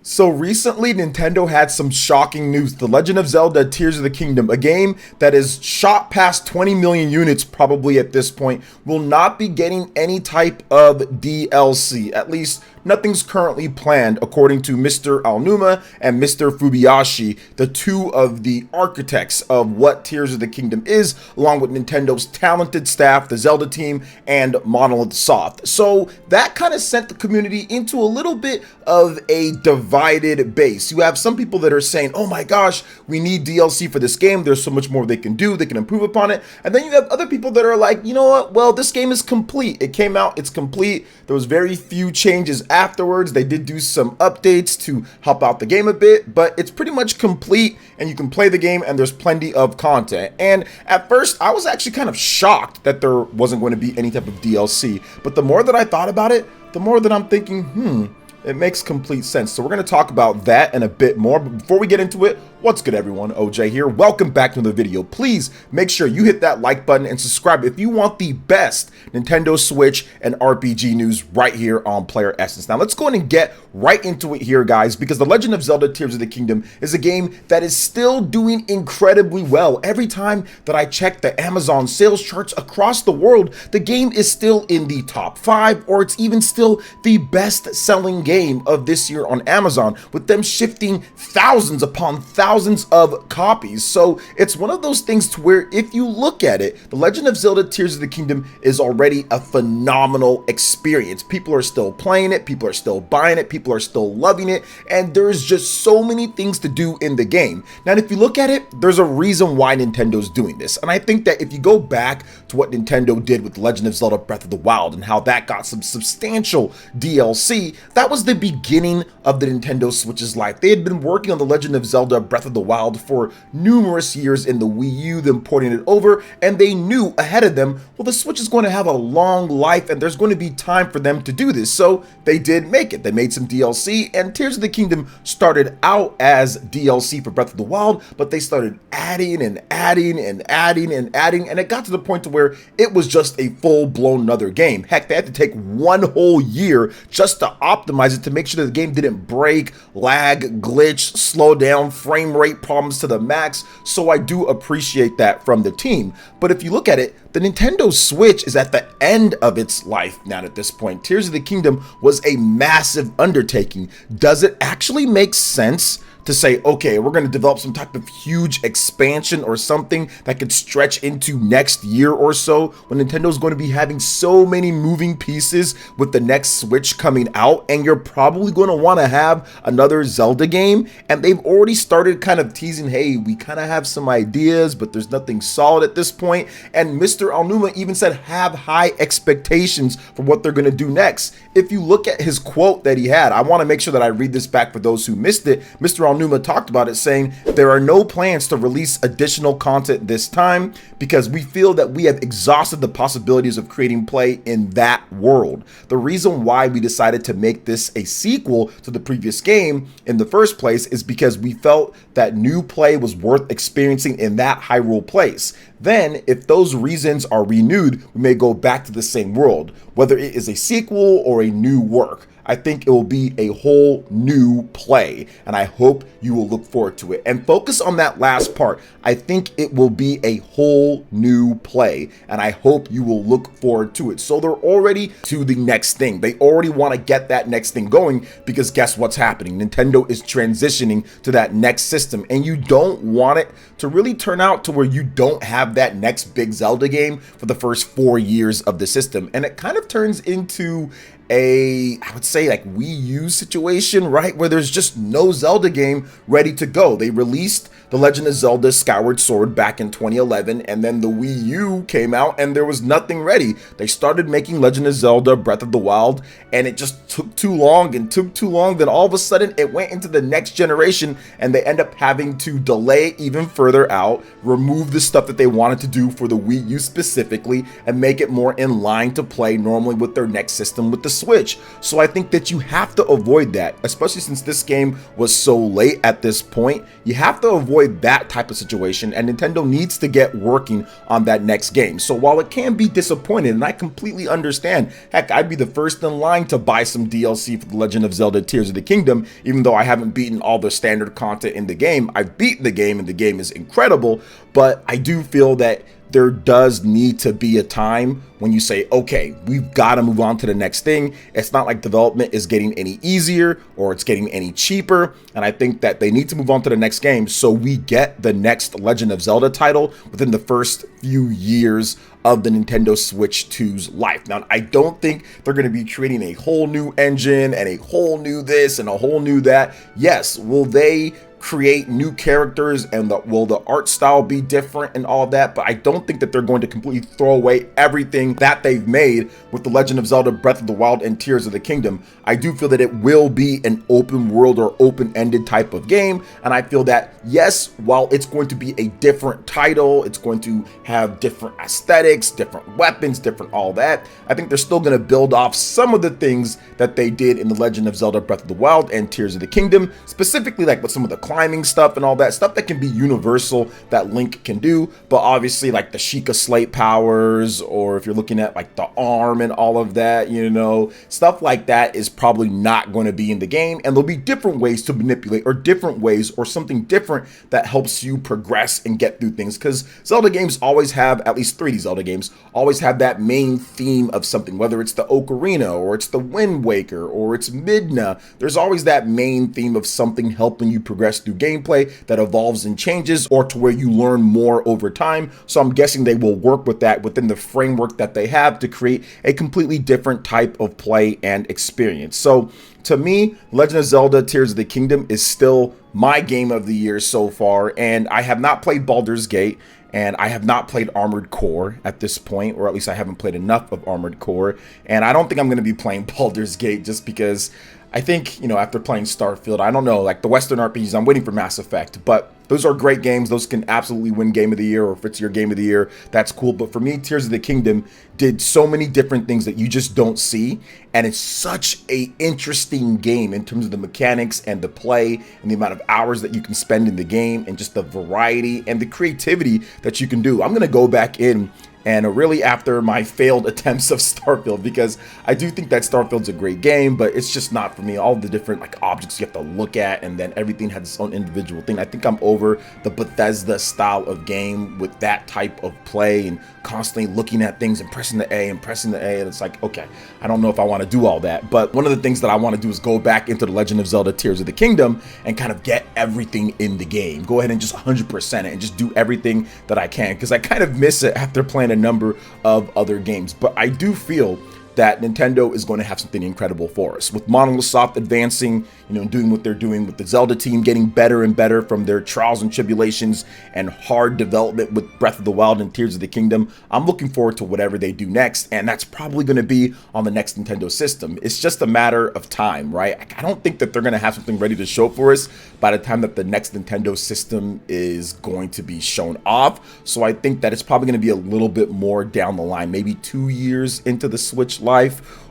So recently, Nintendo had some shocking news. The Legend of Zelda Tears of the Kingdom, a game that is shot past 20 million units probably at this point, will not be getting any type of DLC. At least nothing's currently planned, according to Mr. Aonuma and Mr. Fubiashi, the two of the architects of what Tears of the Kingdom is, along with Nintendo's talented staff, the Zelda team, and Monolith Soft. So that kind of sent the community into a little bit of a divided base. You have some people that are saying, oh my gosh, we need DLC for this game. There's so much more they can do. They can improve upon it. And then you have other people that are like, you know what? Well, this game is complete. It came out. It's complete. There was very few changes afterwards. They did do some updates to help out the game a bit, but it's pretty much complete and you can play the game and there's plenty of content. And at first, I was actually kind of shocked that there wasn't going to be any type of DLC. But the more that I thought about it, the more that I'm thinking, it makes complete sense. So we're going to talk about that and a bit more. But before we get into it, what's good everyone? OJ here. Welcome back to the video. Please make sure you hit that like button and subscribe if you want the best Nintendo Switch and RPG news right here on PlayerEssence. Now let's go ahead and get right into it here, guys, because The Legend of Zelda Tears of the Kingdom is a game that is still doing incredibly well. Every time that I check the Amazon sales charts across the world, the game is still in the top 5, or it's even still the best-selling game of this year on Amazon, with them shifting thousands upon thousands of copies. So it's one of those things to where if you look at it, The Legend of Zelda Tears of the Kingdom is already a phenomenal experience. People are still playing it, people are still buying it, people are still loving it, and there's just so many things to do in the game. Now, if you look at it, there's a reason why Nintendo's doing this, and I think that if you go back to what Nintendo did with Legend of Zelda Breath of the Wild and how that got some substantial DLC, that was the beginning of the Nintendo Switch's life. They had been working on The Legend of Zelda Breath of the Wild for numerous years in the Wii U, them porting it over, and they knew ahead of them, well, the Switch is going to have a long life and there's going to be time for them to do this. So they did make it. They made some DLC, and Tears of the Kingdom started out as DLC for Breath of the Wild, but they started adding and adding and adding and adding, and it got to the point to where it was just a full-blown another game. Heck, they had to take one whole year just to optimize it to make sure that the game didn't break, lag, glitch, slow down, frame rate problems to the max. So I do appreciate that from the team. But if you look at it, the Nintendo Switch is at the end of its life now at this point. Tears of the Kingdom was a massive undertaking. Does it actually make sense to say, okay, we're going to develop some type of huge expansion or something that could stretch into next year or so, when Nintendo's going to be having so many moving pieces with the next Switch coming out, and you're probably going to want to have another Zelda game, and they've already started kind of teasing, hey, we kind of have some ideas, but there's nothing solid at this point. And Mr. Aonuma even said have high expectations for what they're going to do next. If you look at his quote that he had, I want to make sure that I read this back for those who missed it. Mr. Aonuma talked about it, saying there are no plans to release additional content this time because we feel that we have exhausted the possibilities of creating play in that world. The reason why we decided to make this a sequel to the previous game in the first place is because we felt that new play was worth experiencing in that Hyrule place. Then, if those reasons are renewed, we may go back to the same world, whether it is a sequel or a new work. I think it will be a whole new play, and I hope you will look forward to it. And focus on that last part. I think it will be a whole new play, and I hope you will look forward to it. So they're already to the next thing. They already want to get that next thing going, because guess what's happening? Nintendo is transitioning to that next system, and you don't want it to really turn out to where you don't have that next big Zelda game for the first 4 years of the system. And it kind of turns into I would say like Wii U situation, right? Where there's just no Zelda game ready to go. They released The Legend of Zelda Skyward Sword back in 2011, and then the Wii U came out and there was nothing ready. They started making Legend of Zelda Breath of the Wild, and it just took too long and took too long. Then all of a sudden it went into the next generation, and they end up having to delay even further out, remove the stuff that they wanted to do for the Wii U specifically, and make it more in line to play normally with their next system with the Switch. So I think that you have to avoid that, especially since this game was so late at this point. You have to avoid that type of situation, and Nintendo needs to get working on that next game. So while it can be disappointing, and I completely understand, heck, I'd be the first in line to buy some DLC for The Legend of Zelda Tears of the Kingdom, even though I haven't beaten all the standard content in the game. I've beaten the game, and the game is incredible, but I do feel that there does need to be a time when you say, okay, we've got to move on to the next thing. It's not like development is getting any easier or it's getting any cheaper. And I think that they need to move on to the next game so we get the next Legend of Zelda title within the first few years of the Nintendo Switch 2's life. Now, I don't think they're going to be creating a whole new engine and a whole new this and a whole new that. Yes, will they create new characters and will the art style be different and all of that? But I don't think that they're going to completely throw away everything that they've made with The Legend of Zelda Breath of the Wild and Tears of the Kingdom. I do feel that it will be an open world or open-ended type of game, and I feel that, yes, while it's going to be a different title, it's going to have different aesthetics, different weapons, different all that, I think they're still going to build off some of the things that they did in The Legend of Zelda Breath of the Wild and Tears of the Kingdom, specifically like with some of the climbing stuff and all that stuff that can be universal that Link can do. But obviously, like the Sheikah Slate powers, or if you're looking at like the arm and all of that, you know, stuff like that is probably not going to be in the game, and there'll be different ways to manipulate, or different ways, or something different that helps you progress and get through things, because Zelda games always have, at least 3D Zelda games always have that main theme of something, whether it's the Ocarina or it's the Wind Waker or it's Midna. There's always that main theme of something helping you progress through gameplay that evolves and changes, or to where you learn more over time. So I'm guessing they will work with that within the framework that they have to create a completely different type of play and experience. So to me, Legend of Zelda Tears of the Kingdom is still my game of the year so far, and I have not played Baldur's Gate, and I have not played Armored Core at this point, or at least I haven't played enough of Armored Core, and I don't think I'm going to be playing Baldur's Gate just because I think, you know, after playing Starfield, I don't know, like the Western RPGs, I'm waiting for Mass Effect, but those are great games. Those can absolutely win Game of the Year, or if it's your Game of the Year, that's cool. But for me, Tears of the Kingdom did so many different things that you just don't see, and it's such a interesting game in terms of the mechanics and the play and the amount of hours that you can spend in the game, and just the variety and the creativity that you can do. I'm going to go back in and really after my failed attempts of Starfield, because I do think that Starfield's a great game, but it's just not for me. All the different like objects you have to look at, and then everything has its own individual thing. I think I'm over the Bethesda style of game with that type of play and constantly looking at things and pressing the A and pressing the A, and it's like, okay, I don't know if I want to do all that. But one of the things that I want to do is go back into The Legend of Zelda Tears of the Kingdom and kind of get everything in the game. Go ahead and just 100% it and just do everything that I can, because I kind of miss it after playing a number of other games. But I do feel that Nintendo is going to have something incredible for us, with Monolith Soft advancing, you know, doing what they're doing, with the Zelda team getting better and better from their trials and tribulations and hard development with Breath of the Wild and Tears of the Kingdom. I'm looking forward to whatever they do next, and that's probably going to be on the next Nintendo system. It's just a matter of time, right? I don't think that they're going to have something ready to show for us by the time that the next Nintendo system is going to be shown off. So I think that it's probably going to be a little bit more down the line, maybe 2 years into the Switch life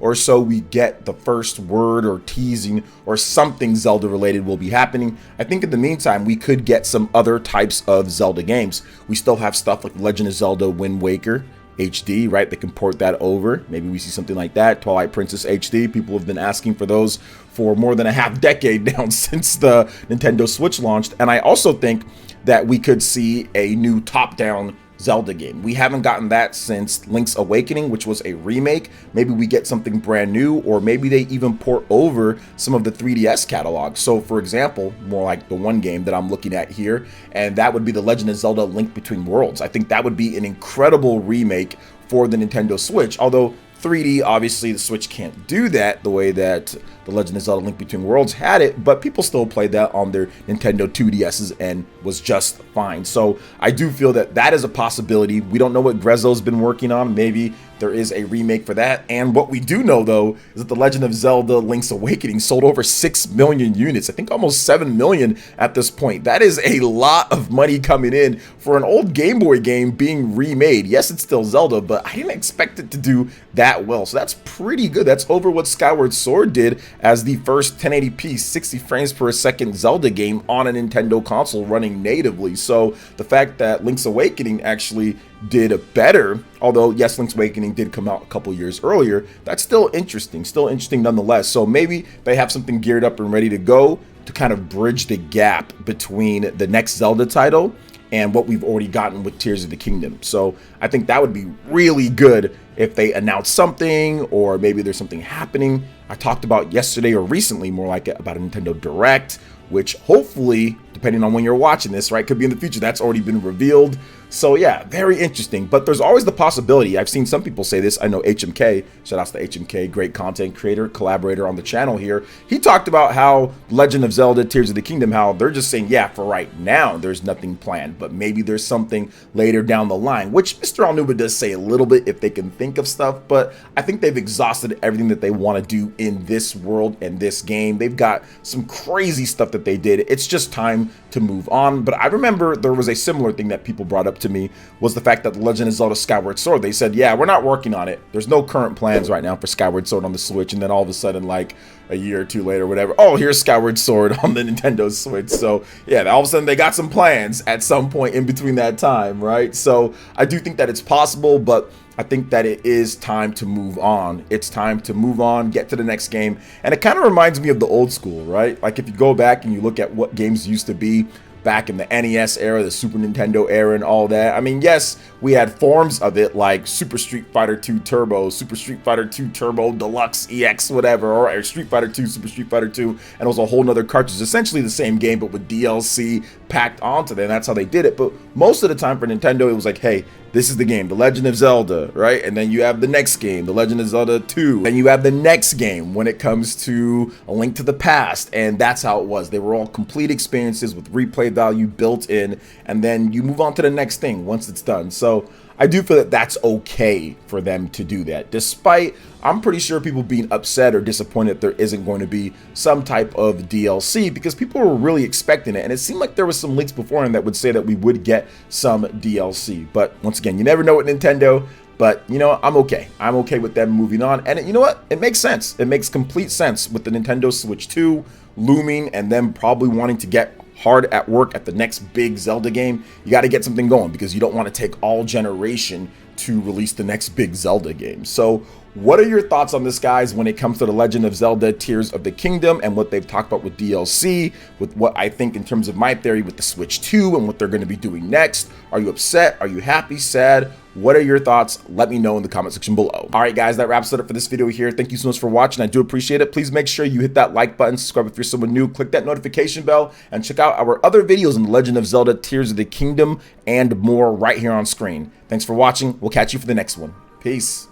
or so, we get the first word or teasing or something Zelda related will be happening. I think in the meantime, we could get some other types of Zelda games. We still have stuff like Legend of Zelda Wind Waker HD, right? They can port that over. Maybe we see something like that. Twilight Princess HD. People have been asking for those for more than a half decade now since the Nintendo Switch launched. And I also think that we could see a new top-down Zelda game. We haven't gotten that since Link's Awakening, which was a remake. Maybe we get something brand new, or maybe they even port over some of the 3DS catalog. So for example, more like the one game that I'm looking at here, and that would be The Legend of Zelda Link Between Worlds. I think that would be an incredible remake for the Nintendo Switch, although 3D, obviously the Switch can't do that the way that The Legend of Zelda Link Between Worlds had it, but people still played that on their Nintendo 2DSs and was just fine. So I do feel that that is a possibility. We don't know what Grezzo's been working on. Maybe there is a remake for that. And what we do know, though, is that The Legend of Zelda Link's Awakening sold over 6 million units. I think almost 7 million at this point. That is a lot of money coming in for an old Game Boy game being remade. Yes, it's still Zelda, but I didn't expect it to do that that well. So that's pretty good. That's over what Skyward Sword did as the first 1080p 60 frames per second Zelda game on a Nintendo console running natively. So the fact that Link's Awakening actually did better, although yes, Link's Awakening did come out a couple years earlier, that's still interesting nonetheless. So maybe they have something geared up and ready to go to kind of bridge the gap between the next Zelda title and what we've already gotten with Tears of the Kingdom. So I think that would be really good if they announce something, or maybe there's something happening. I talked about yesterday, or recently more like it, about a Nintendo Direct, which hopefully, depending on when you're watching this, right, could be in the future. That's already been revealed. So yeah, very interesting. But there's always the possibility. I've seen some people say this. I know HMK, shout outs to HMK, great content creator, collaborator on the channel here. He talked about how Legend of Zelda Tears of the Kingdom, how they're just saying, yeah, for right now, there's nothing planned, but maybe there's something later down the line, which Mr. Alnuba does say a little bit if they can think of stuff, but I think they've exhausted everything that they want to do in this world and this game. They've got some crazy stuff that they did. It's just time to move on. But I remember there was a similar thing that people brought up to me, was the fact that The Legend of Zelda Skyward Sword, they said, yeah, we're not working on it. There's no current plans right now for Skyward Sword on the Switch. And then all of a sudden, like a year or two later, whatever, oh, here's Skyward Sword on the Nintendo Switch. So yeah, all of a sudden they got some plans at some point in between that time, right? So I do think that it's possible, but I think that it is time to move on. It's time to move on, get to the next game. And it kind of reminds me of the old school, right? Like if you go back and you look at what games used to be back in the NES era, the Super Nintendo era, and all that. I mean, yes, we had forms of it like Super Street Fighter 2 Turbo, Super Street Fighter 2 Turbo Deluxe EX, whatever, or Street Fighter 2, Super Street Fighter 2, and it was a whole nother cartridge. Essentially the same game, but with DLC packed onto it, and that's how they did it. But most of the time for Nintendo, it was like, hey, this is the game, The Legend of Zelda, right? And then you have the next game, The Legend of Zelda 2. Then you have the next game when it comes to A Link to the Past. And that's how it was. They were all complete experiences with replay value built in. And then you move on to the next thing once it's done. So I do feel that that's okay for them to do that, despite I'm pretty sure people being upset or disappointed that there isn't going to be some type of DLC, because people were really expecting it. And it seemed like there was some leaks beforehand that would say that we would get some DLC. But once again, you never know with Nintendo. But, you know, I'm okay. I'm okay with them moving on. And you know what? It makes sense. It makes complete sense with the Nintendo Switch 2 looming and them probably wanting to get hard at work at the next big Zelda game. You got to get something going because you don't want to take all generation to release the next big Zelda game. So what are your thoughts on this, guys, when it comes to The Legend of Zelda Tears of the Kingdom and what they've talked about with DLC, with what I think in terms of my theory with the Switch 2 and what they're going to be doing next? Are you upset? Are you happy? Sad? What are your thoughts? Let me know in the comment section below. All right, guys, that wraps it up for this video here. Thank you so much for watching. I do appreciate it. Please make sure you hit that like button, subscribe if you're someone new, click that notification bell, and check out our other videos on The Legend of Zelda Tears of the Kingdom and more right here on screen. Thanks for watching. We'll catch you for the next one. Peace.